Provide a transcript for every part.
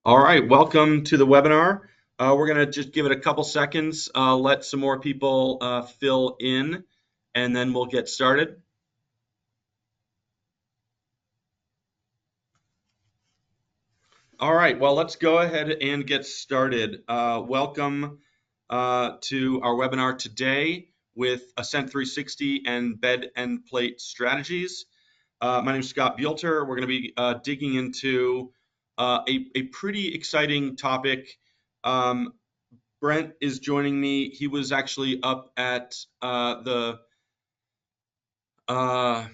All right, welcome to the webinar. We're going to just give it a couple seconds, let some more people fill in, and then we'll get started. All right, well, let's go ahead and get started. Welcome to our webinar today with Ascent 360 and bed and plate strategies. My name is Scott Buelter. We're going to be digging into a pretty exciting topic. Brent is joining me. He was actually up at the uh,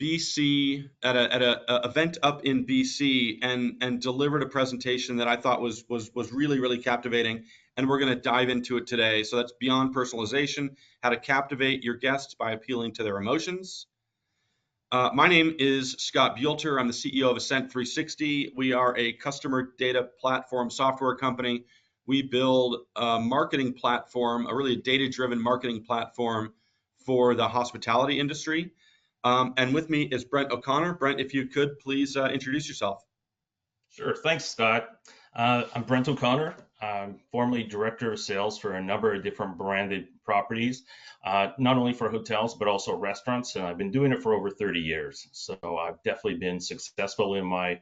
BC at a event up in BC and delivered a presentation that I thought was really captivating. And we're going to dive into it today. So that's beyond personalization: how to captivate your guests by appealing to their emotions. My name is Scott Buelter. I'm the CEO of Ascent 360. We are a customer data platform software company. We build a marketing platform, a really data-driven marketing platform for the hospitality industry. And with me is Brent O'Connor. Brent, if you could please introduce yourself. Sure. Thanks, Scott. I'm Brent O'Connor. I'm formerly Director of Sales for a number of different branded properties, not only for hotels, but also restaurants. And I've been doing it for over 30 years. So I've definitely been successful in my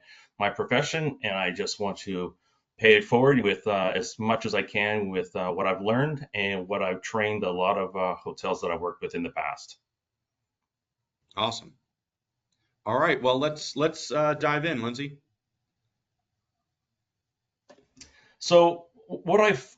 profession. And I just want to pay it forward with as much as I can with what I've learned and what I've trained a lot of hotels that I've worked with in the past. Awesome. All right. Well, let's dive in, Lindsay. So what I've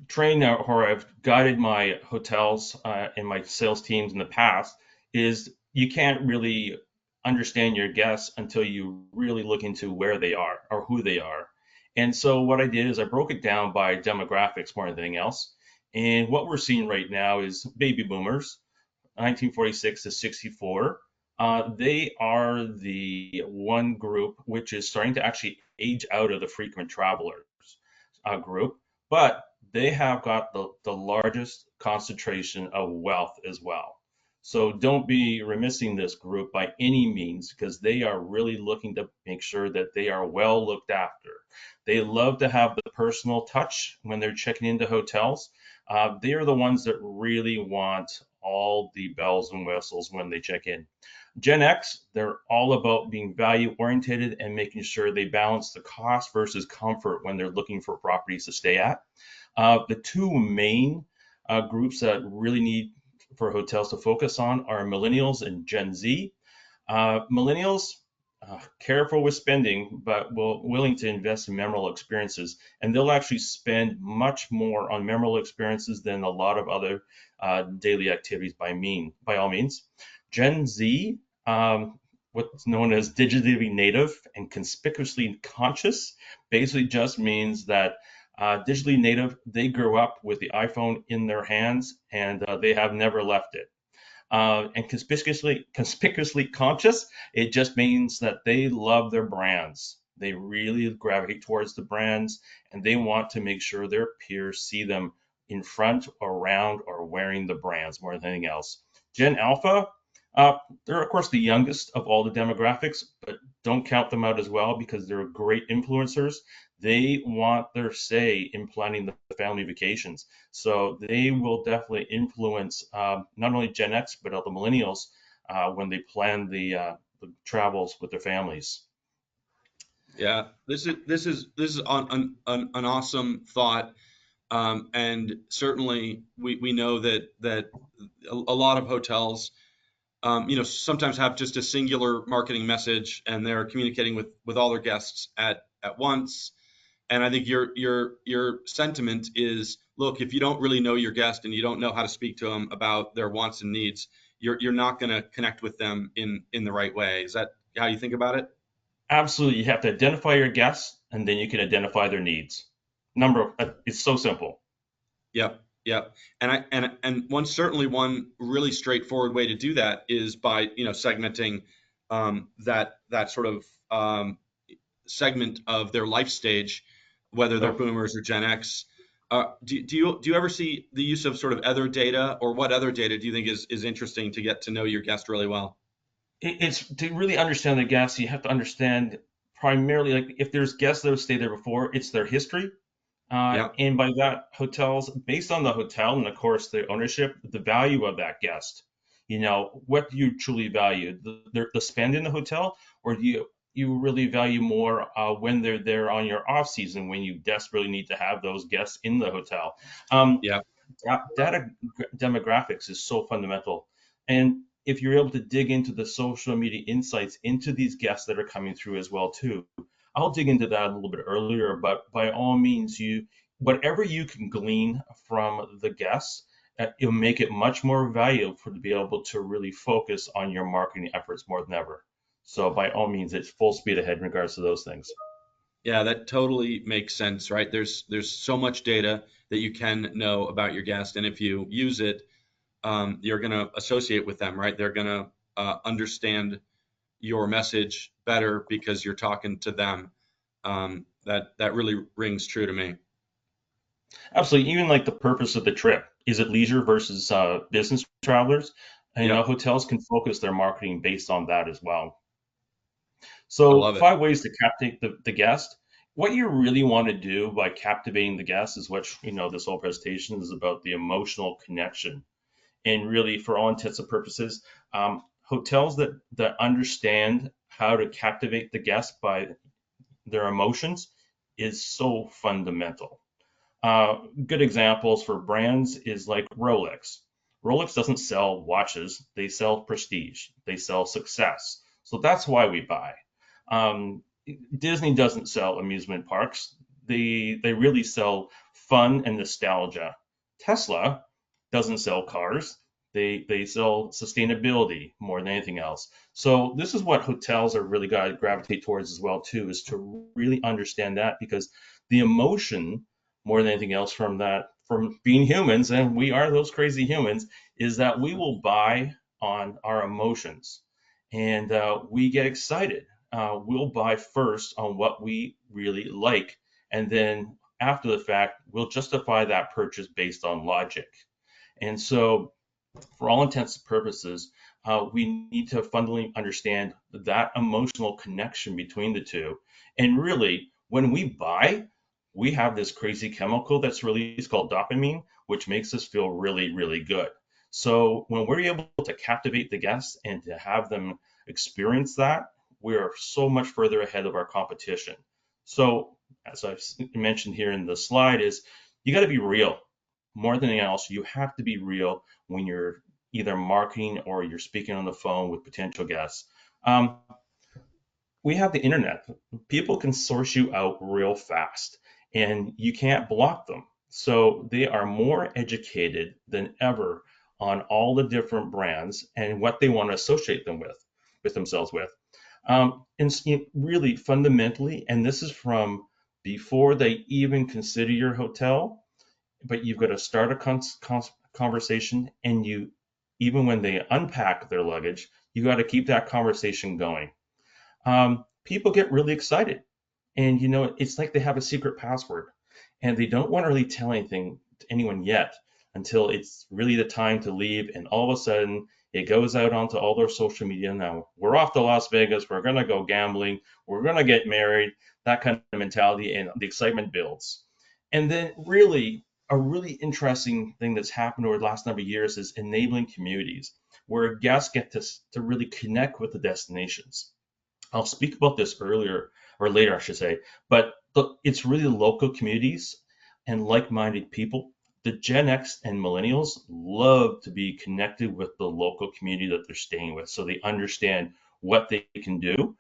trained or I've guided my hotels and my sales teams in the past is you can't really understand your guests until you really look into where they are or who they are. And so what I did is I broke it down by demographics more than anything else. And what we're seeing right now is baby boomers, 1946 to 64. They are the one group which is starting to actually age out of the frequent travelers group, but they have got the largest concentration of wealth as well. So don't be remissing this group by any means because they are really looking to make sure that they are well looked after. They love to have the personal touch when they're checking into hotels. They are the ones that really want all the bells and whistles when they check in. Gen X, they're all about being value oriented and making sure they balance the cost versus comfort when they're looking for properties to stay at. The two main groups that really need for hotels to focus on are millennials and Gen Z. Millennials, careful with spending, but willing to invest in memorable experiences. And they'll actually spend much more on memorable experiences than a lot of other daily activities by all means. Gen Z, what's known as digitally native and conspicuously conscious, basically just means that digitally native, they grew up with the iPhone in their hands and they have never left it. And conspicuously conscious, it just means that they love their brands. They really gravitate towards the brands and they want to make sure their peers see them in front, around, or wearing the brands more than anything else. Gen Alpha, they're of course the youngest of all the demographics, but don't count them out as well because they're great influencers. They want their say in planning the family vacations. So they will definitely influence not only Gen X, but the millennials when they plan the travels with their families. Yeah, this is an awesome thought. And certainly we know that a lot of hotels, sometimes have just a singular marketing message and they're communicating with all their guests at once. And I think your sentiment is, look, if you don't really know your guest and you don't know how to speak to them about their wants and needs, you're not going to connect with them in the right way. Is that how you think about it? Absolutely, you have to identify your guests, and then you can identify their needs. It's so simple. Yep, yep. And one really straightforward way to do that is by segmenting that sort of segment of their life stage, whether they're So boomers or Gen X. Do you ever see the use of sort of other data, or what other data do you think is interesting to get to know your guest really well? it's to really understand the guests, you have to understand primarily, like if there's guests that have stayed there before, it's their history. Yeah, And by that, hotels, based on the hotel and of course the ownership, the value of that guest. What do you truly value? The spend in the hotel, or do you really value more when they're there on your off season when you desperately need to have those guests in the hotel? Um, yeah, Data demographics is so fundamental. And if you're able to dig into the social media insights into these guests that are coming through as well too, I'll dig into that a little bit earlier, but by all means, whatever you can glean from the guests, it'll make it much more valuable to be able to really focus on your marketing efforts more than ever. So by all means, it's full speed ahead in regards to those things. yeah. That totally makes sense, right? There's so much data that you can know about your guest, and if you use it, you're going to associate with them, right? They're going to understand your message better because you're talking to them. That really rings true to me. Absolutely. Even like the purpose of the trip. Is it leisure versus business travelers? Yep, Hotels can focus their marketing based on that as well. I So, love it. 5 ways to captivate the guest. What you really want to do by captivating the guest is what, this whole presentation is about, the emotional connection. And really, for all intents and purposes, hotels that understand how to captivate the guest by their emotions is so fundamental. Good examples for brands is like Rolex. Rolex doesn't sell watches, they sell prestige, they sell success. So that's why we buy. Um, Disney doesn't sell amusement parks, they really sell fun and nostalgia. Tesla doesn't sell cars, they sell sustainability more than anything else. So this is what hotels are really got to gravitate towards as well too, is to really understand that, because the emotion more than anything else from being humans, and we are those crazy humans, is that we will buy on our emotions, and we get excited. We'll buy first on what we really like, and then after the fact, we'll justify that purchase based on logic. And so for all intents and purposes, we need to fundamentally understand that emotional connection between the two. And really, when we buy, we have this crazy chemical that's released called dopamine, which makes us feel really, really good. So when we're able to captivate the guests and to have them experience that, we are so much further ahead of our competition. So as I've mentioned here in the slide, is you got to be real. More than anything else, you have to be real when you're either marketing or you're speaking on the phone with potential guests. Um, we have the internet. People can source you out real fast, and you can't block them. So they are more educated than ever on all the different brands and what they want to associate them with themselves with. And really fundamentally, and this is from before they even consider your hotel, but you've got to start a conversation, and even when they unpack their luggage, you got to keep that conversation going. People get really excited, and it's like they have a secret password, and they don't want to really tell anything to anyone yet until it's really the time to leave, and all of a sudden it goes out onto all their social media. Now we're off to Las Vegas, we're going to go gambling, we're going to get married, that kind of mentality, and the excitement builds. And then really a really interesting thing that's happened over the last number of years is enabling communities where guests get to really connect with the destinations. I'll speak about this earlier or later, I should say, but it's really local communities and like-minded people. The Gen X and millennials love to be connected with the local community that they're staying with, so they understand what they can do.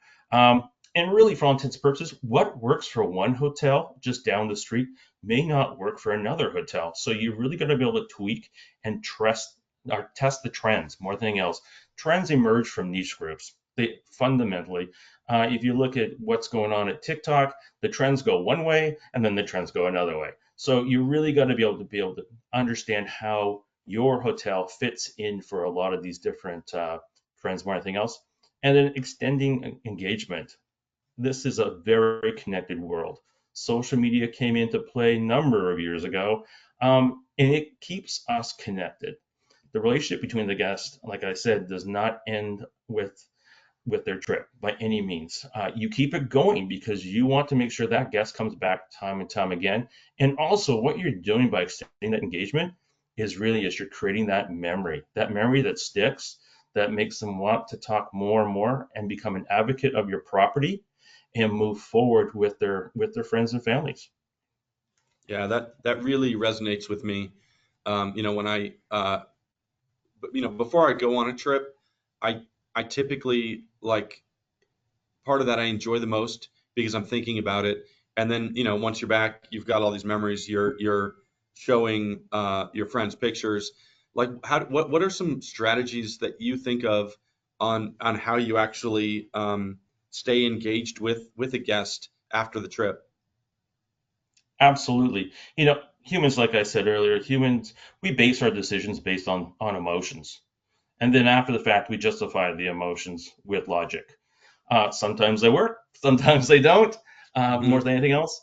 And really, for all intents and purposes, what works for one hotel just down the street may not work for another hotel. So you really got to be able to tweak and trust or test the trends more than anything else. Trends emerge from niche groups. They fundamentally, if you look at what's going on at TikTok, the trends go one way and then the trends go another way. So you really got to be able to understand how your hotel fits in for a lot of these different trends more than anything else. And then extending engagement. This is a very connected world. Social media came into play a number of years ago, and it keeps us connected. The relationship between the guests, like I said, does not end with with their trip by any means. You keep it going because you want to make sure that guest comes back time and time again. And also, what you're doing by extending that engagement is you're creating that memory that sticks, that makes them want to talk more and more and become an advocate of your property and move forward with their friends and families. Yeah, that really resonates with me. When before I go on a trip, I I typically like part of that I enjoy the most because I'm thinking about it. And then, once you're back, you've got all these memories. You're showing your friends pictures. Like, what are some strategies that you think of on how you actually stay engaged with a guest after the trip? Absolutely. You know, humans, like I said earlier, humans, we base our decisions based on emotions. And then after the fact, we justify the emotions with logic. Sometimes they work, sometimes they don't. More Hmm. than anything else,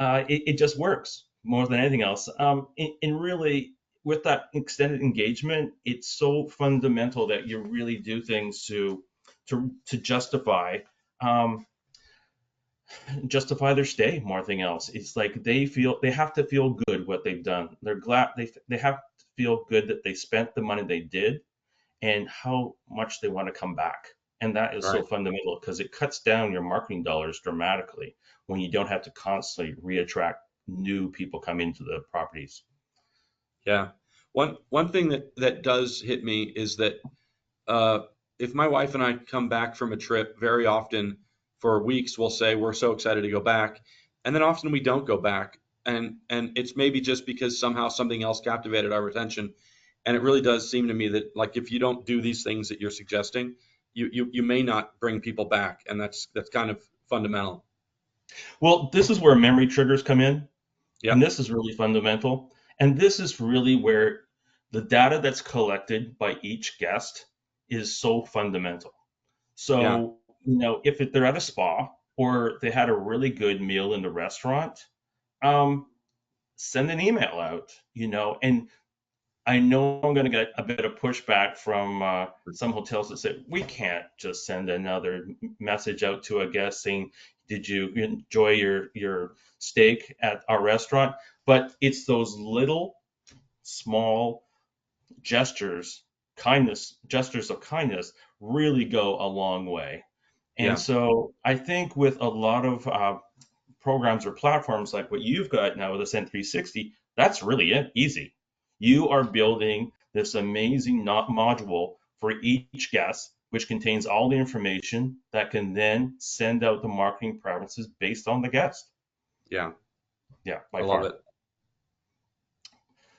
it just works more than anything else. And really, with that extended engagement, it's so fundamental that you really do things to um, justify their stay more than anything else. It's like they have to feel good what they've done. They're glad they have to feel good that they spent the money they did and how much they want to come back. And that is so Right. fundamental because it cuts down your marketing dollars dramatically when you don't have to constantly reattract new people coming into the properties. Yeah. One thing that does hit me is that uh, if my wife and I come back from a trip, very often for weeks, we'll say we're so excited to go back, and then often we don't go back, and it's maybe just because somehow something else captivated our attention, and it really does seem to me that like if you don't do these things that you're suggesting, you may not bring people back, and that's kind of fundamental. Well, this is where memory triggers come in, and Yep. this is really fundamental. And this is really where the data that's collected by each guest is so fundamental. Yeah. So, if they're at a spa or they had a really good meal in the restaurant, um, send an email out, and I know I'm going to get a bit of pushback from some hotels that say we can't just send another message out to a guest saying, "Did you enjoy your steak at our restaurant?" But it's those little small gestures of kindness really go a long way. And Yeah. so I think with a lot of programs or platforms like what you've got now with Ascent 360, that's really easy. You are building this amazing module for each guest, which contains all the information that can then send out the marketing preferences based on the guest. Yeah. Yeah, by I love far. it.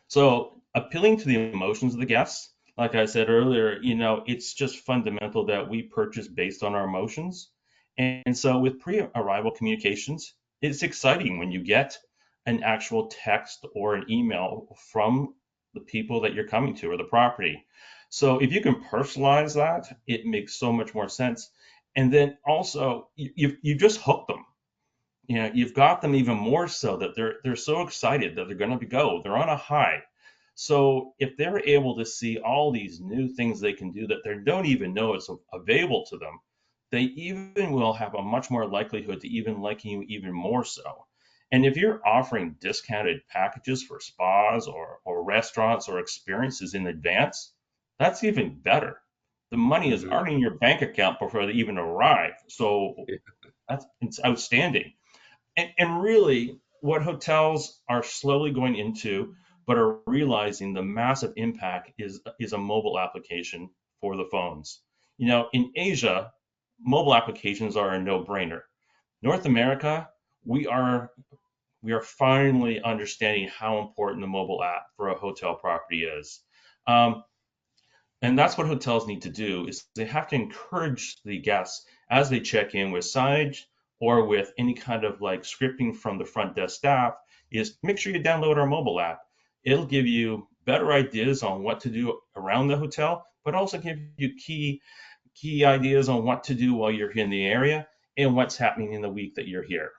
So appealing to the emotions of the guests, like I said earlier, it's just fundamental that we purchase based on our emotions. And so with pre-arrival communications, it's exciting when you get an actual text or an email from the people that you're coming to or the property. So if you can personalize that, it makes so much more sense. And then also you just hook them. You've got them even more so that they're so excited that they're going to go. They're on a high. So if they're able to see all these new things they can do that they don't even know is available to them, they even will have a much more likelihood to even liking you even more so. And if you're offering discounted packages for spas or restaurants or experiences in advance, that's even better. The money is Hmm. already in your bank account before they even arrive. So it's outstanding. And really, what hotels are slowly going into, but are realizing the massive impact is a mobile application for the phones. In Asia, mobile applications are a no-brainer. North America, we are we are finally understanding how important the mobile app for a hotel property is. Um, and that's what hotels need to do is they have to encourage the guests as they check in with signage or with any kind of like scripting from the front desk staff is make sure you download our mobile app. It'll give you better ideas on what to do around the hotel, but also give you key ideas on what to do while you're in the area and what's happening in the week that you're here.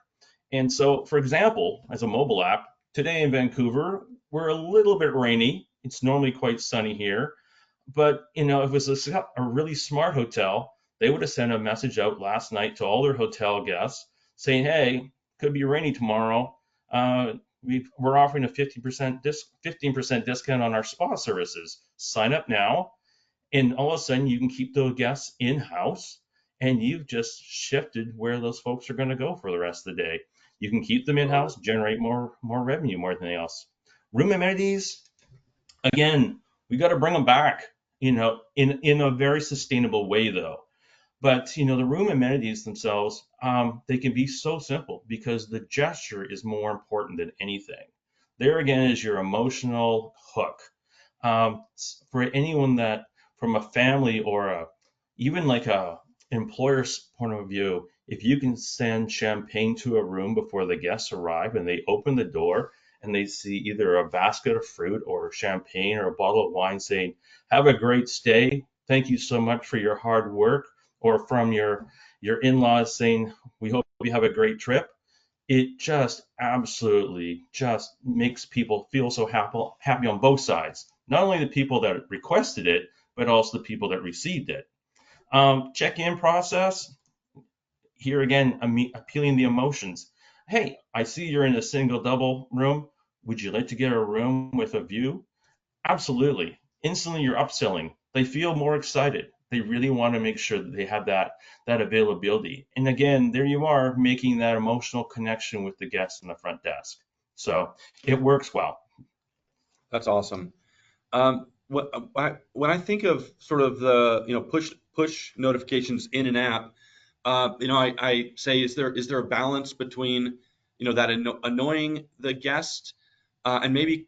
And so, for example, as a mobile app, today in Vancouver, we're a little bit rainy. It's normally quite sunny here, but if it's a really smart hotel, they would have sent a message out last night to all their hotel guests saying, hey, could be rainy tomorrow. Uh, we're offering a 15% discount on our spa services. Sign up now, and all of a sudden you can keep those guests in house, and you've just shifted where those folks are going to go for the rest of the day. You can keep them in Totally. house, generate more revenue more than anything else. Room amenities, again, we got to bring them back, in a very sustainable way though. But the room amenities themselves, they can be so simple because the gesture is more important than anything. There again is your emotional hook. For anyone that, from a family or even like a employer's point of view, if you can send champagne to a room before the guests arrive and they open the door and they see either a basket of fruit or champagne or a bottle of wine saying, "Have a great stay. Thank you so much for your hard work," or from your in-laws saying, "We hope you have a great trip," it just absolutely just makes people feel so happy on both sides. Not only the people that requested it, but also the people that received it. Check-in process, here again, appealing the emotions. Hey, I see you're in a single double room. Would you like to get a room with a view? Absolutely. Instantly, you're upselling. They feel more excited. They really want to make sure that they have that availability. And again, there you are making that emotional connection with the guests in the front desk. So it works well. That's awesome. When I think of sort of the push notifications in an app, I say, is there a balance between that annoying the guest, and maybe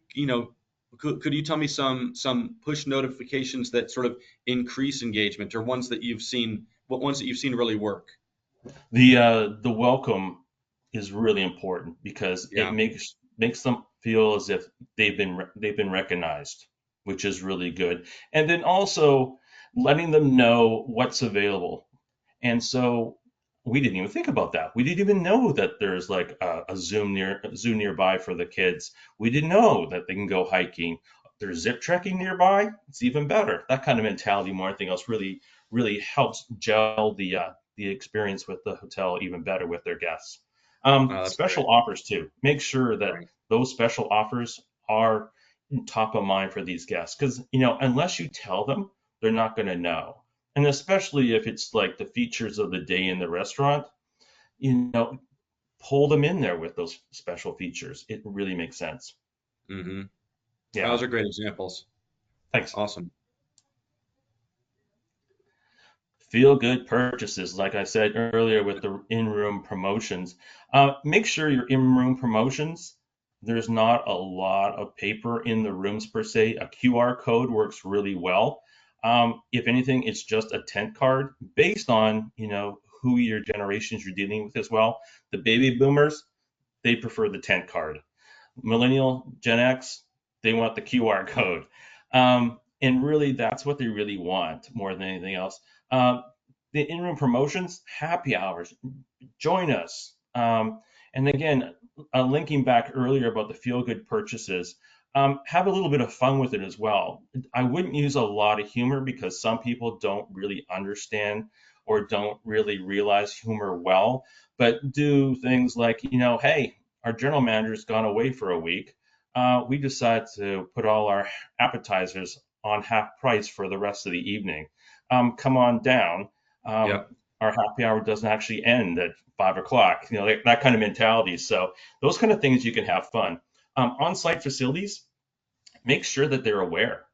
could you tell me some push notifications that sort of increase engagement, or ones that you've seen, what ones that you've seen really work? The welcome is really important because it Yeah, makes them feel as if they've been recognized, which is really good. And then also letting them know what's available. And so we didn't even think about that. We didn't even know that there's like a zoo nearby for the kids. We didn't know that they can go hiking. There's zip trekking nearby. It's even better. That kind of mentality, more than anything else, really helps gel the experience with the hotel even better with their guests. that's great. Special offers too. Make sure that Right. those special offers are top of mind for these guests because unless you tell them, they're not going to know. And especially if it's like the features of the day in the restaurant, you know, pull them in there with those special features. It really makes sense. Hmm. Those Yeah. are great examples. Thanks. Awesome. Feel good purchases, like I said earlier with the in-room promotions. Make sure your in-room promotions, there's not a lot of paper in the rooms per se. A QR code works really well. If anything, it's just a tent card based on, who your generations you're dealing with as well. The baby boomers, they prefer the tent card. Millennial, Gen X, they want the QR code. And really, that's what they really want more than anything else. Um, the in-room promotions, happy hours, join us. And again, linking back earlier about the feel-good purchases, have a little bit of fun with it as well. I wouldn't use a lot of humor because some people don't really understand or don't really realize humor well, but do things like, hey, our general manager's gone away for a week. We decided to put all our appetizers on half price for the rest of the evening. Come on down. Yeah. Um, our happy hour doesn't actually end at 5 o'clock. That kind of mentality. So those kind of things you can have fun. On-site facilities, make sure that they're aware.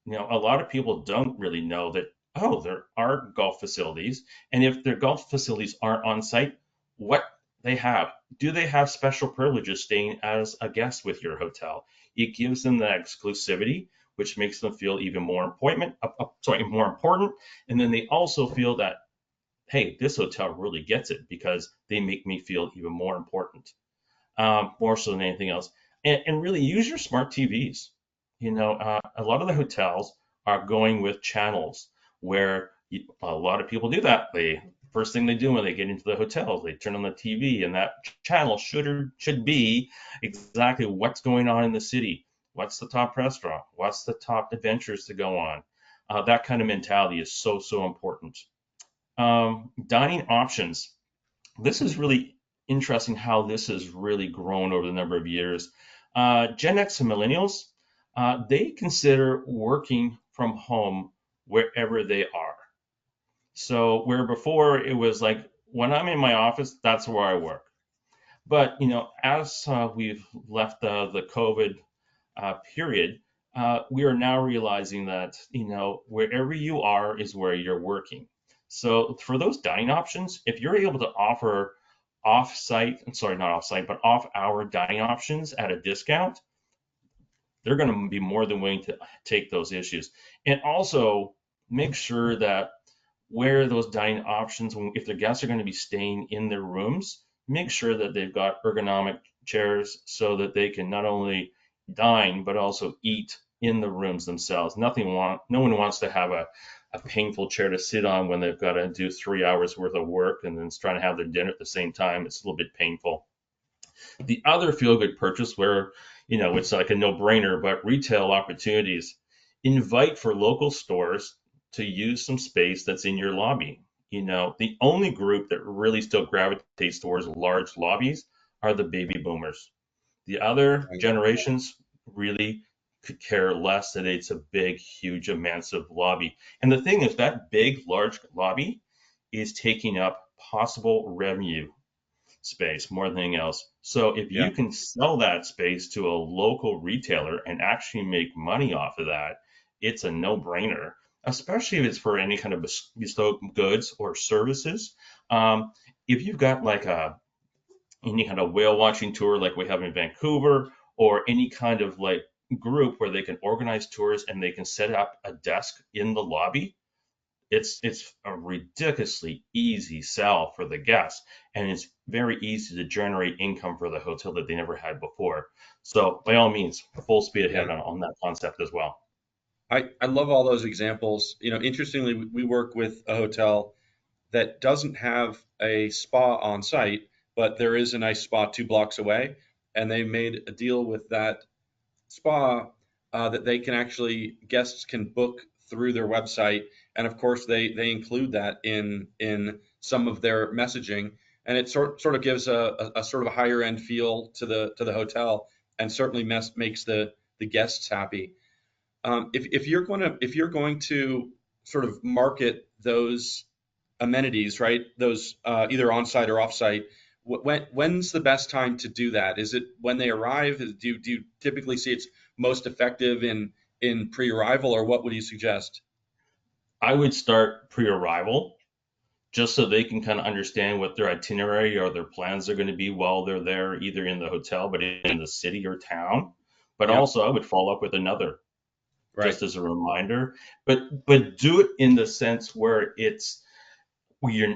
A lot of people don't really know that, oh, there are golf facilities. And if their golf facilities aren't on site, what they have, do they have special privileges staying as a guest with your hotel? It gives them that exclusivity, which makes them feel even more more important. And then they also feel that, hey, this hotel really gets it because they make me feel even more important, more so than anything else. And really use your smart TVs. A lot of the hotels are going with channels where a lot of people do that. They first thing they do when they get into the hotels, they turn on the TV, and that channel should be exactly what's going on in the city. What's the top restaurant? What's the top adventures to go on? That kind of mentality is so important. Dining options. This is really interesting how this has really grown over the number of years. Gen X and millennials, they consider working from home wherever they are. So where before it was like when I'm in my office, that's where I work. But as we've left the COVID period, we are now realizing that wherever you are is where you're working. So for those dining options, if you're able to offer off-site, sorry, not off-site, but off-hour dining options at a discount, they're going to be more than willing to take those issues. And also make sure that where those dining options, if the guests are going to be staying in their rooms, make sure that they've got ergonomic chairs so that they can not only dine but also eat in the rooms themselves. No one wants to have a painful chair to sit on when they've got to do 3 hours worth of work and then trying to have their dinner at the same time. It's a little bit painful. The other feel good purchase where, it's like a no brainer, but retail opportunities. Invite for local stores to use some space that's in your lobby. The only group that really still gravitates towards large lobbies are the baby boomers. The other Right. generations really could care less that it's a big, huge, massive lobby. And the thing is, that big, large lobby is taking up possible revenue space more than anything else. So if Yeah. you can sell that space to a local retailer and actually make money off of that, it's a no-brainer, especially if it's for any kind of bespoke goods or services. Um, if you've got like any kind of whale watching tour like we have in Vancouver, or any kind of like group where they can organize tours and they can set up a desk in the lobby, it's a ridiculously easy sell for the guests, and it's very easy to generate income for the hotel that they never had before. So by all means, full speed Yeah. ahead on that concept as well. I love all those examples. Interestingly, we work with a hotel that doesn't have a spa on site, but there is a nice spa 2 blocks away, and they made a deal with that spa that they can actually guests can book through their website, and of course they include that in some of their messaging, and it sort of gives a sort of a higher end feel to the hotel, and certainly makes the guests happy. If you're going to sort of market those amenities, right? Those either on site or off site. When's the best time to do that? Is it when they arrive? Do you typically see it's most effective in pre-arrival, or what would you suggest? I would start pre-arrival just so they can kind of understand what their itinerary or their plans are going to be while they're there, either in the hotel, but in the city or town. But Yeah, also, I would follow up with another right. just as a reminder. But do it in the sense where it's where you're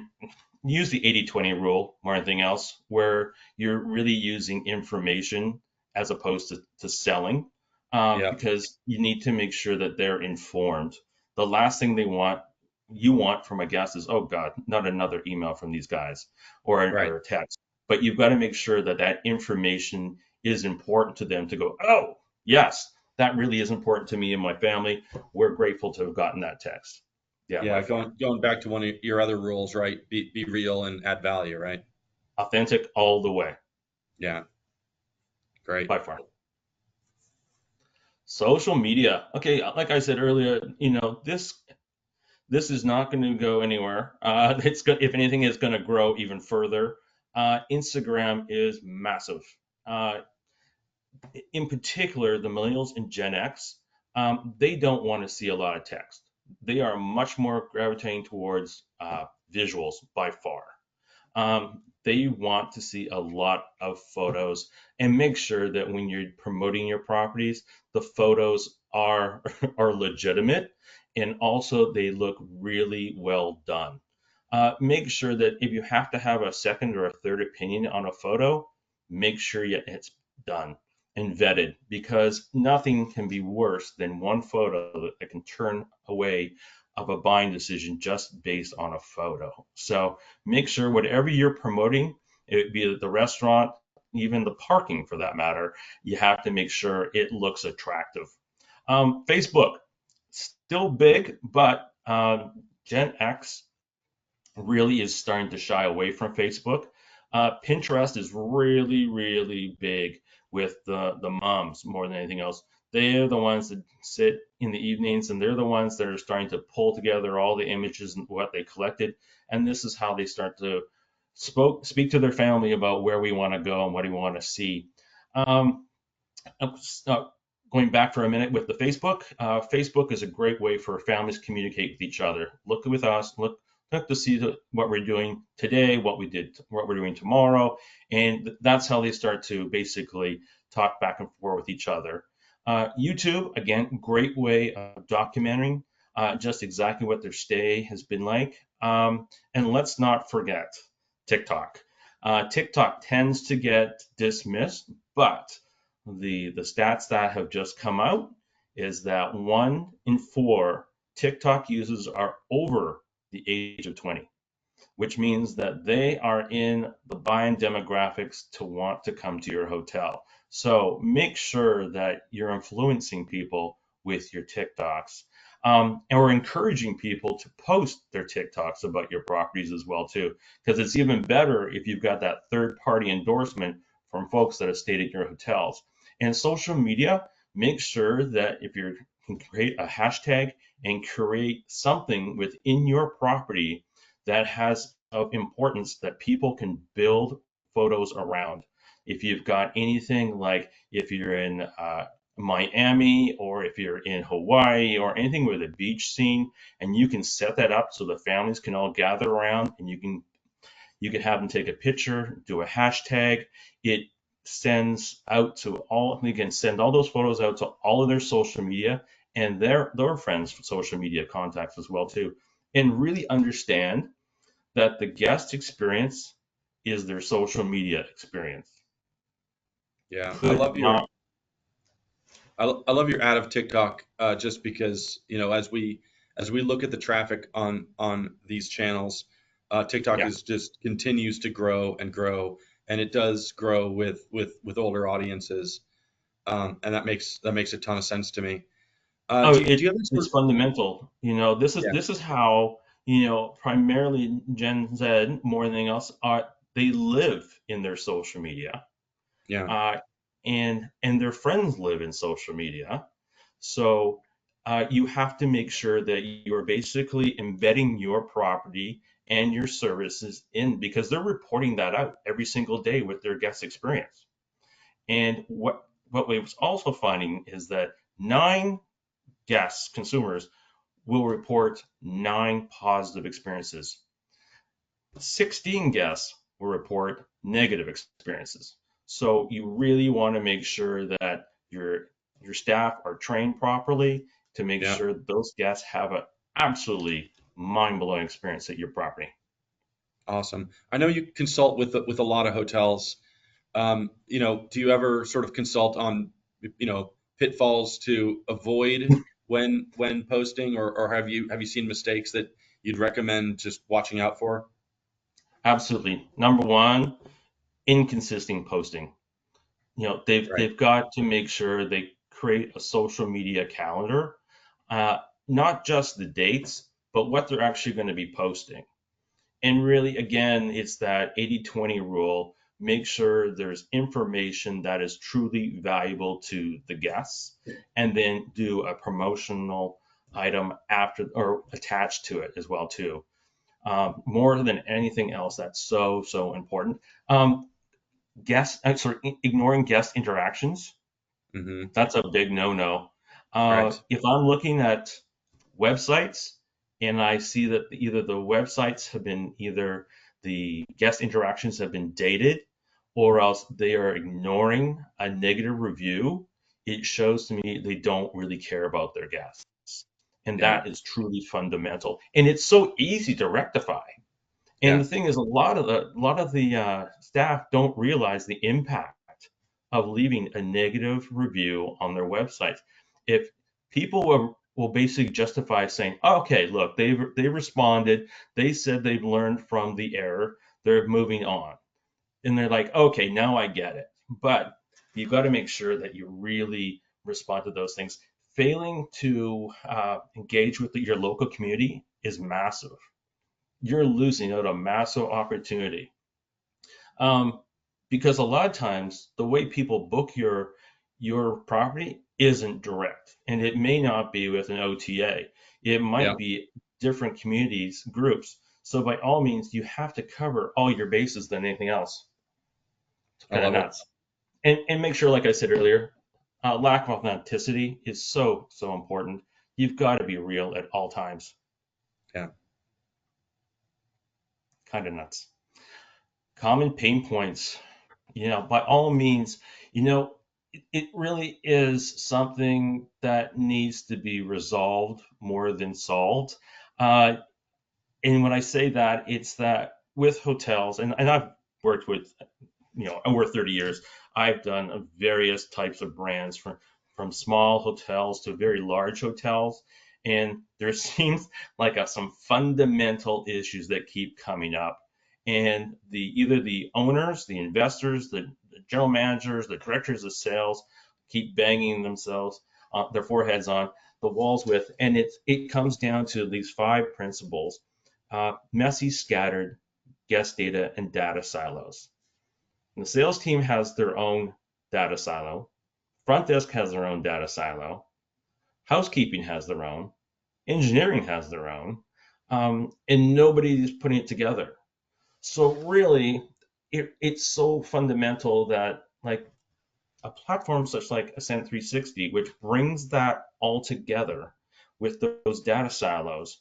use the 80/20 rule more than anything else, where you're really using information as opposed to selling, Yeah, because you need to make sure that they're informed. The last thing you want from a guest is, oh God, not another email from these guys, right. or a text. But you've got to make sure that that information is important to them to go, oh, yes, that really is important to me and my family. We're grateful to have gotten that text. Yeah, Yeah, by far. going back to one of your other rules, right? Be real and add value, right? Authentic all the way, Yeah, great. by far. Social media. Okay, like I said earlier, this is not going to go anywhere. If anything, it's going to grow even further. Instagram is massive. Uh, in particular, the millennials and Gen X, they don't want to see a lot of text. They are much more gravitating towards visuals by far. They want to see a lot of photos, and make sure that when you're promoting your properties, the photos are are legitimate, and also they look really well done. Make sure that if you have to have a second or a third opinion on a photo, make sure it's done and vetted, because nothing can be worse than one photo that can turn away of a buying decision just based on a photo. So make sure whatever you're promoting, it be it the restaurant, even the parking for that matter, you have to make sure it looks attractive. Facebook, still big, but Gen X really is starting to shy away from Facebook. Pinterest is really, really big with the moms more than anything else. They're the ones that sit in the evenings and they're the ones that are starting to pull together all the images and what they collected. And this is how they start to speak to their family about where we want to go and what we want to see. Um, uh, Going back for a minute with the Facebook, Facebook is a great way for families to communicate with each other. Look with us, look to see what we're doing today, what we're doing tomorrow, and that's how they start to basically talk back and forth with each other. YouTube, again, great way of documenting just exactly what their stay has been like. And let's not forget TikTok. TikTok tends to get dismissed, but the stats that have just come out is that 1 in 4 TikTok users are over the age of 20, which means that they are in the buying demographics to want to come to your hotel. So make sure that you're influencing people with your TikToks. And we're encouraging people to post their TikToks about your properties as well too, because it's even better if you've got that third party endorsement from folks that have stayed at your hotels. And social media, make sure that if you can create a hashtag and create something within your property that has of importance that people can build photos around. If you've got anything like if you're in Miami or if you're in Hawaii or anything with a beach scene, and you can set that up so the families can all gather around and you can have them take a picture, do a hashtag. It sends out to all, they can send all those photos out to all of their social media and their friends' social media contacts as well too, and really understand that the guest experience is their social media experience. Yeah, Could not. I love your ad of TikTok, just because, as we look at the traffic on these channels, TikTok Yeah. is just continues to grow and grow, and it does grow with older audiences, and that makes a ton of sense to me. Oh, Do you have any it's sort of fundamental. yeah, This is how, primarily Gen Z more than anything else are they live in their social media. yeah, Uh, and their friends live in social media. So you have to make sure that you are basically embedding your property and your services in because they're reporting that out every single day with their guest experience. And what we was also finding is that 9 consumers, will report 9 positive experiences. 16 guests will report negative experiences. So you really want to make sure that your staff are trained properly to make yeah, sure those guests have an absolutely mind-blowing experience at your property. awesome. I know you consult with a lot of hotels. Do you ever sort of consult on, pitfalls to avoid when posting, or have you seen mistakes that you'd recommend just watching out for? Absolutely. Number one, inconsistent posting. Right. They've got to make sure they create a social media calendar, uh, not just the dates, but what they're actually going to be posting. And really, again, it's that 80/20 rule. Make sure there's information that is truly valuable to the guests, and then do a promotional item after or attached to it as well too. More than anything else, that's so important. Ignoring guest interactions, Hmm. that's a big no-no. Right. If I'm looking at websites and I see that either the websites have been either the guest interactions have been dated or else they are ignoring a negative review, it shows to me they don't really care about their guests. And Yeah. that is truly fundamental. And it's so easy to rectify. And Yeah. the thing is, a lot of the staff don't realize the impact of leaving a negative review on their websites. If people will basically justify saying, oh, "Okay, look, they responded, they said they've learned from the error, they're moving on," and they're like, "Okay, now I get it." But you've got to make sure that you really respond to those things. Failing to engage with your local community is massive. you're losing out a massive opportunity. Um, because a lot of times the way people book your property isn't direct, and it may not be with an OTA. It Yeah. might be different communities, groups. So by all means, you have to cover all your bases than anything else. It's I kind of love it. nuts. And make sure, like I said earlier, lack of authenticity is so important. You've got to be real at all times. Yeah. Kind of nuts. Common pain points. By all means, it really is something that needs to be resolved more than solved. Uh, and when I say that, it's that with hotels, and I've worked with, over 30 years, I've done various types of brands from small hotels to very large hotels. And there seems like some fundamental issues that keep coming up. And either the owners, the investors, the general managers, the directors of sales keep banging themselves their foreheads on the walls with. And it comes down to these five principles: messy, scattered, guest data, and data silos. And the sales team has their own data silo. Front desk has their own data silo. Housekeeping has their own. Engineering has their own. And nobody's putting it together. So really, it's so fundamental that like a platform such like Ascent 360, which brings that all together with those data silos,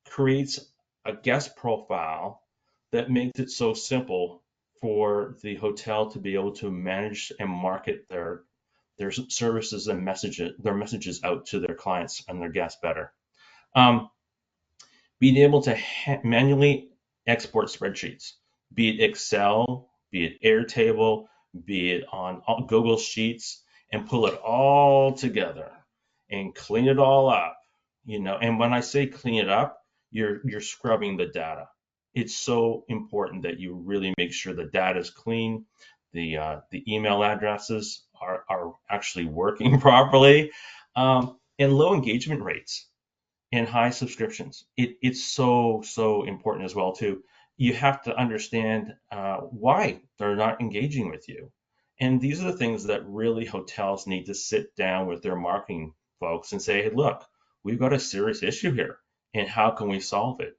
creates a guest profile that makes it so simple for the hotel to be able to manage and market their services and messages out to their clients and their guests better. Um, Being able to manually export spreadsheets, be it Excel, be it Airtable, be it on Google Sheets, and pull it all together and clean it all up. And when I say clean it up, you're scrubbing the data. It's so important that you really make sure the data is clean, the email addresses are actually working properly, and low engagement rates and high subscriptions. It's so important as well too. You have to understand why they're not engaging with you, and these are the things that really hotels need to sit down with their marketing folks and say, hey, look, we've got a serious issue here, and how can we solve it?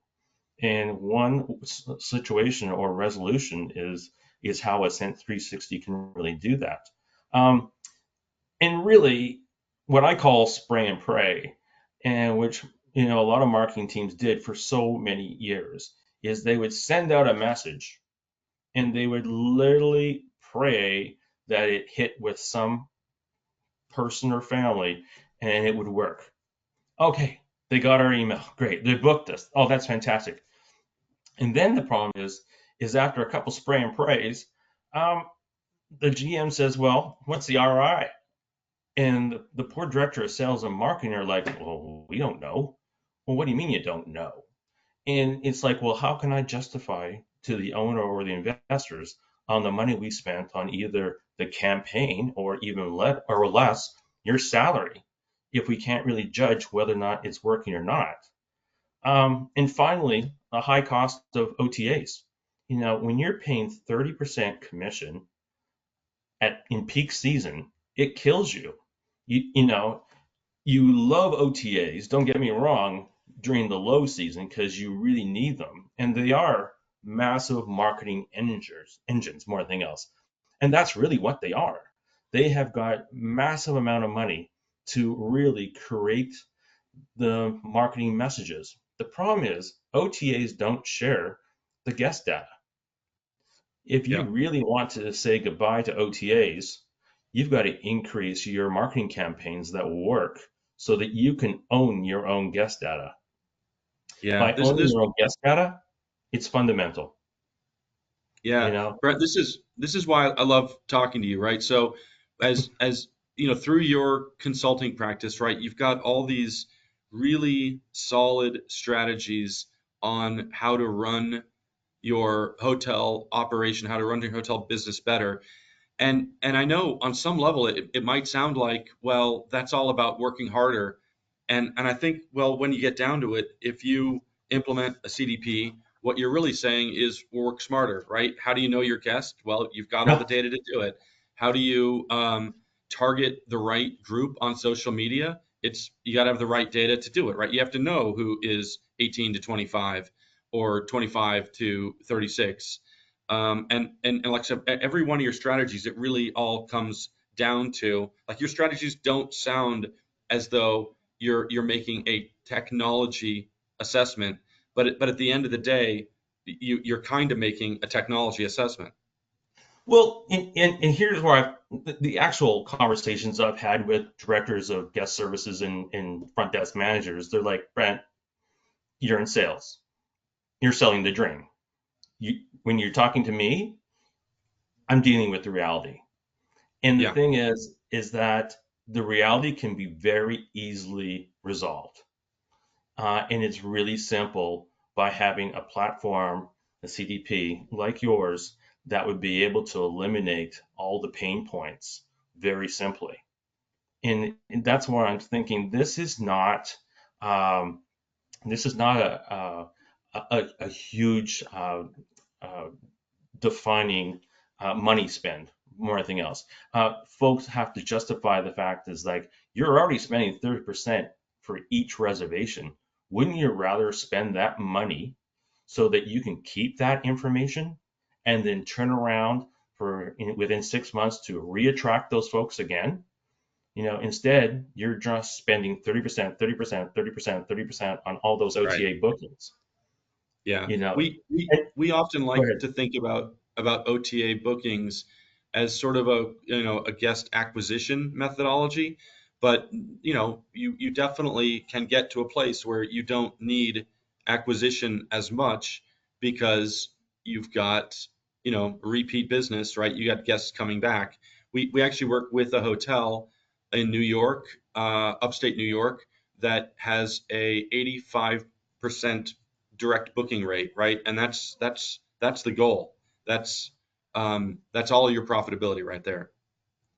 And one situation or resolution is how Ascent 360 can really do that. Um, and really what I call spray and pray, and which a lot of marketing teams did for so many years, is they would send out a message and they would literally pray that it hit with some person or family and it would work. Okay, they got our email. Great. They booked us. Oh, that's fantastic. And then the problem is after a couple spray and prays, um, the GM says, well, what's the ROI? And the poor director of sales and marketing are like, well, we don't know. Well, what do you mean you don't know? And it's like, well, how can I justify to the owner or the investors on the money we spent on either the campaign or even or less your salary if we can't really judge whether or not it's working or not? And finally, a high cost of OTAs. When you're paying 30% commission in peak season, it kills you. You know, you love OTAs, don't get me wrong, during the low season because you really need them. And they are massive marketing engines more than anything else. And that's really what they are. They have got massive amount of money to really create the marketing messages. The problem is OTAs don't share the guest data. If you Yeah. really want to say goodbye to OTAs, you've got to increase your marketing campaigns that will work so that you can own your own guest data. Yeah. By owning your own guest data, it's fundamental, you Yeah, know? Brett, this is why I love talking to you, right? So as through your consulting practice, right, you've got all these really solid strategies on how to run your hotel operation, how to run your hotel business better. And I know on some level it might sound like, well, that's all about working harder. And I think, well, when you get down to it, if you implement a CDP what you're really saying is work smarter, right? How do you know your guest? Well, you've got all the Yeah. data to do it. How do you target the right group on social media? It's you got to have the right data to do it, right? You have to know who is 18 to 25 or 25 to 36. And like I said, every one of your strategies, it really all comes down to like your strategies don't sound as though you're making a technology assessment, but at the end of the day, you're kind of making a technology assessment. Well, and here's where the actual conversations I've had with directors of guest services and front desk managers, they're like, Brent, you're in sales. You're selling the dream. When you're talking to me, I'm dealing with the reality. And the Yeah, thing is that the reality can be very easily resolved. And it's really simple by having a platform, a CDP like yours, that would be able to eliminate all the pain points very simply. And that's why I'm thinking um, this is not a huge uh, defining money spend more than anything else. Folks have to justify the fact is like you're already spending 30% for each reservation. Wouldn't you rather spend that money so that you can keep that information and then turn around within 6 months to reattract those folks again? Instead, you're just spending 30%, 30%, 30%, 30% on all those right. OTA bookings. Yeah, You know, we and, we often go like ahead. to think about OTA bookings as sort of a guest acquisition methodology, but you definitely can get to a place where you don't need acquisition as much because you've got repeat business, right? You got guests coming back. We actually work with a hotel in New York, upstate New York, that has a 85% direct booking rate, right? And that's the goal. That's all your profitability right there.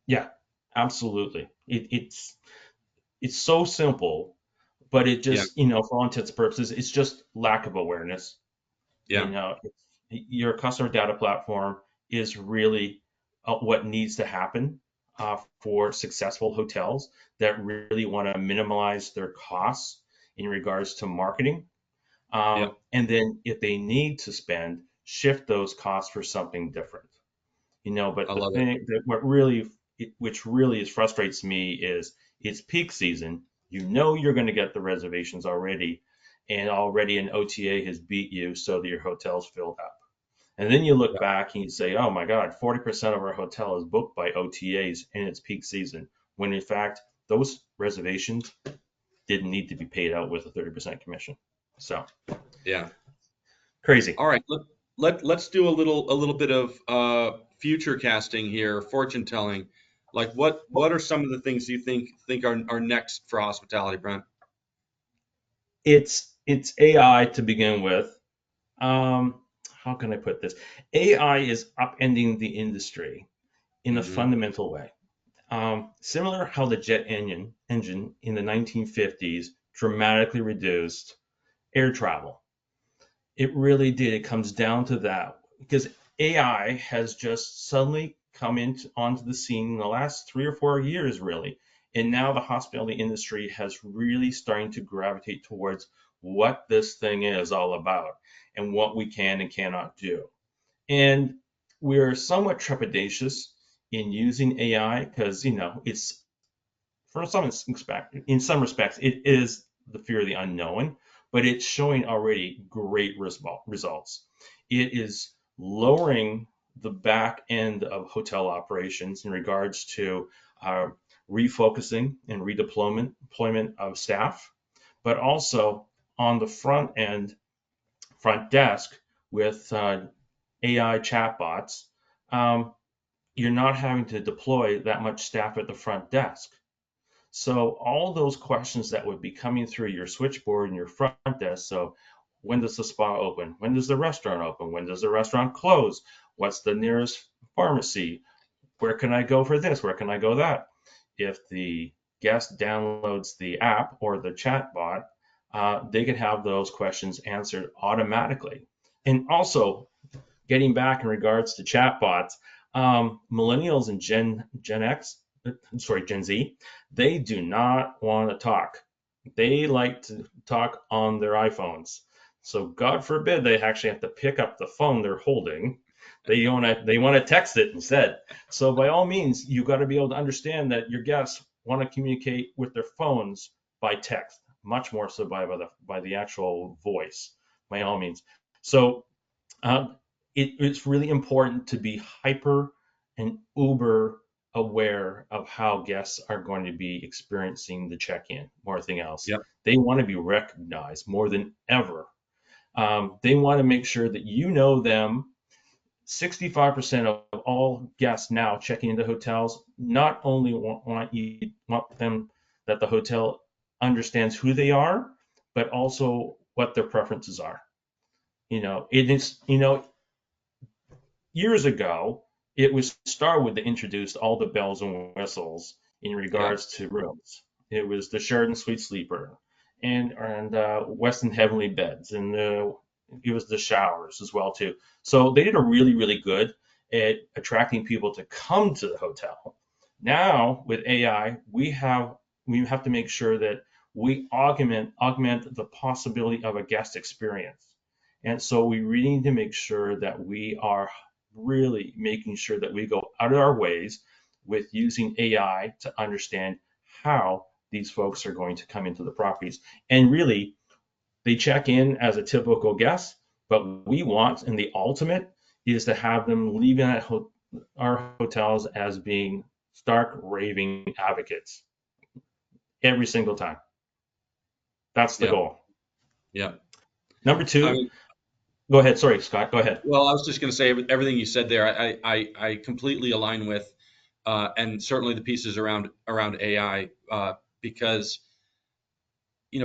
Yeah, absolutely. It's so simple, but it Yeah, just, for all intents and purposes, it's just lack of awareness. yeah, Your customer data platform is really what needs to happen for successful hotels that really want to minimize their costs in regards to marketing. yeah. And then if they need to spend, shift those costs for something different. I But the love it. thing that what really which really is frustrates me is it's peak season. You're going to get the reservations already, and already an OTA has beat you so that your hotel's filled up. And then you look Yeah, back and you say, oh my God, 40% of our hotel is booked by OTAs in its peak season, when in fact those reservations didn't need to be paid out with a 30% commission. So yeah. crazy. All right. Let's do a little bit of future casting here, fortune telling. Like what are some of the things you think are next for hospitality, Brent? It's AI to begin with. Um, how can I put this? AI is upending the industry in a Hmm. fundamental way. Similar how the jet engine in the 1950s dramatically reduced air travel. It really did. It comes down to that because AI has just suddenly come onto the scene in the last 3 or 4 years, really. And now the hospitality industry has really starting to gravitate towards what this thing is all about and what we can and cannot do. And we're somewhat trepidatious in using AI because, it's for in some respects, it is the fear of the unknown, but it's showing already great results. It is lowering the back end of hotel operations in regards to uh, refocusing and redeployment of staff, but also on the front desk with AI chatbots. Um, you're not having to deploy that much staff at the front desk. So all those questions that would be coming through your switchboard and your front desk. So when does the spa open? When does the restaurant open? When does the restaurant close? What's the nearest pharmacy? Where can I go for this? Where can I go that? If the guest downloads the app or the chat bot, they can have those questions answered automatically. And also, getting back in regards to chatbots, millennials and Gen X, sorry, Gen Z, they do not want to talk. They like to talk on their iPhones. So God forbid they actually have to pick up the phone they're holding. They want to text it instead. So by all means, you got to be able to understand that your guests want to communicate with their phones by text, much more so by the actual voice. By all means. So um, it's really important to be hyper and uber aware of how guests are going to be experiencing the check-in more than anything else. Yep. They want to be recognized more than ever. They want to make sure that you know them. 65% of all guests now checking into hotels not only want them that the hotel understands who they are, but also what their preferences are. It is, years ago, it was Starwood that introduced all the bells and whistles in Yep. regards to rooms. It was the Sheraton Suite Sleeper and Westin Heavenly Beds, and it was the showers as well too. So they did a really really good at attracting people to come to the hotel. Now with AI, we have to make sure that we augment the possibility of a guest experience. And so we really need to make sure that we are really making sure that we go out of our ways with using AI to understand how these folks are going to come into the properties. And really, they check in as a typical guest, but we want, and the ultimate is to have them leaving our hotels as being stark raving advocates every single time. That's the Yep. goal. Yep. Number I two, mean, go ahead. Sorry, Scott, go ahead. well, I was just going to say everything you said there. I completely align with, and certainly the pieces around AI, because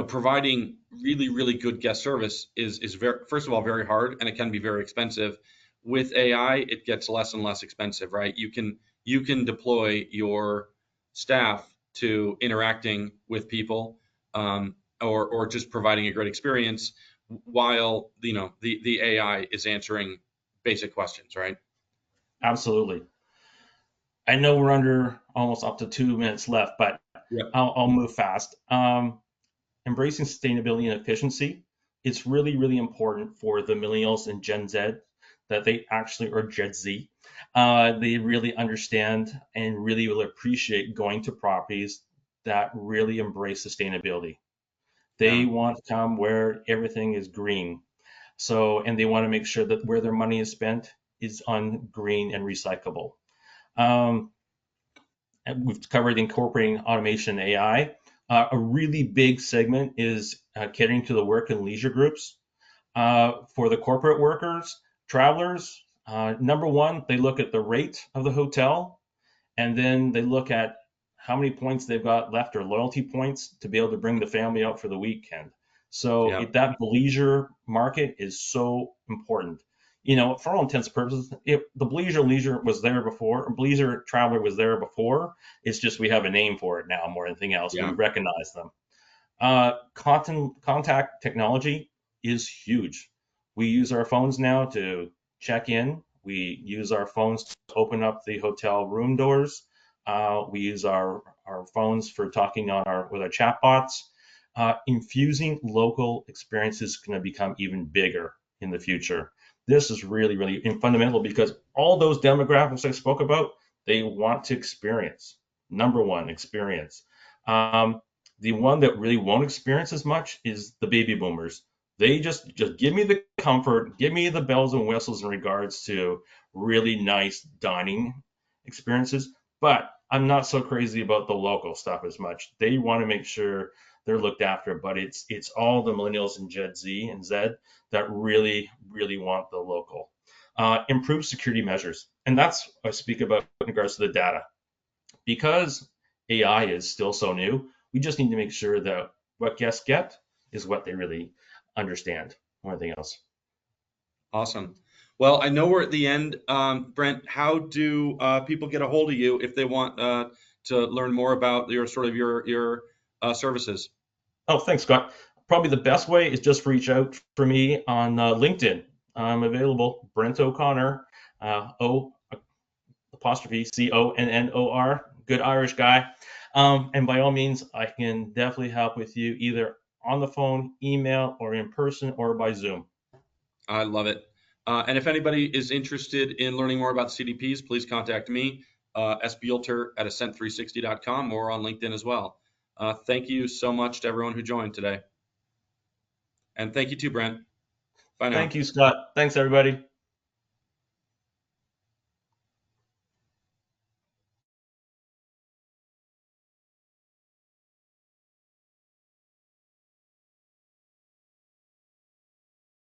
providing really really good guest service is very, first of all, very hard, and it can be very expensive. With AI, it gets less and less expensive, right? You can deploy your staff to interacting with people, or just providing a great experience while the AI is answering basic questions, right? Absolutely. I know we're under almost up to 2 minutes left, but Yep. I'll move fast. Embracing sustainability and efficiency. It's really, really important for the millennials and Gen Z that they actually, or Gen Z, they really understand and really will appreciate going to properties that really embrace sustainability. They Yeah. want to come where everything is green. So, and they want to make sure that where their money is spent is on green and recyclable. Um, and we've covered incorporating automation and AI. A really big segment is catering to the work and leisure groups. For the corporate workers, travelers, number one, they look at the rate of the hotel, and then they look at how many points they've got left or loyalty points to be able to bring the family out for the weekend. So Yeah. if that leisure market is so important. For all intents and purposes, if the leisure was there before, Bleacher Traveler was there before, it's just we have a name for it now more than anything else. We Yeah. recognize them. Contact technology is huge. We use our phones now to check in. We use our phones to open up the hotel room doors. We use our phones for talking with our chatbots. Infusing local experiences is going to become even bigger in the future. This is really, really fundamental because all those demographics I spoke about, they want to experience. Number one, experience. Um, the one that really won't experience as much is the baby boomers. They just give me the comfort, give me the bells and whistles in regards to really nice dining experiences, but I'm not so crazy about the local stuff as much. They want to make sure they're looked after, but it's all the millennials and Gen Z and Z that really really want the local. Improve security measures, and that's what I speak about in regards to the data. Because AI is still so new, we just need to make sure that what guests get is what they really understand more than anything else. Awesome. Well, I know we're at the end. Brent, how do people get a hold of you if they want to learn more about your services? Oh, thanks, Scott. Probably the best way is just reach out for me on LinkedIn. I'm available. Brent O'Connor, O apostrophe Connor. Good Irish guy. And by all means, I can definitely help with you either on the phone, email, or in person, or by Zoom. I love it. And if anybody is interested in learning more about CDPs, please contact me, sbulter at ascent360.com, or on LinkedIn as well. Thank you so much to everyone who joined today. And thank you too, Brent. Bye now. Thank you, Scott. Thanks, everybody.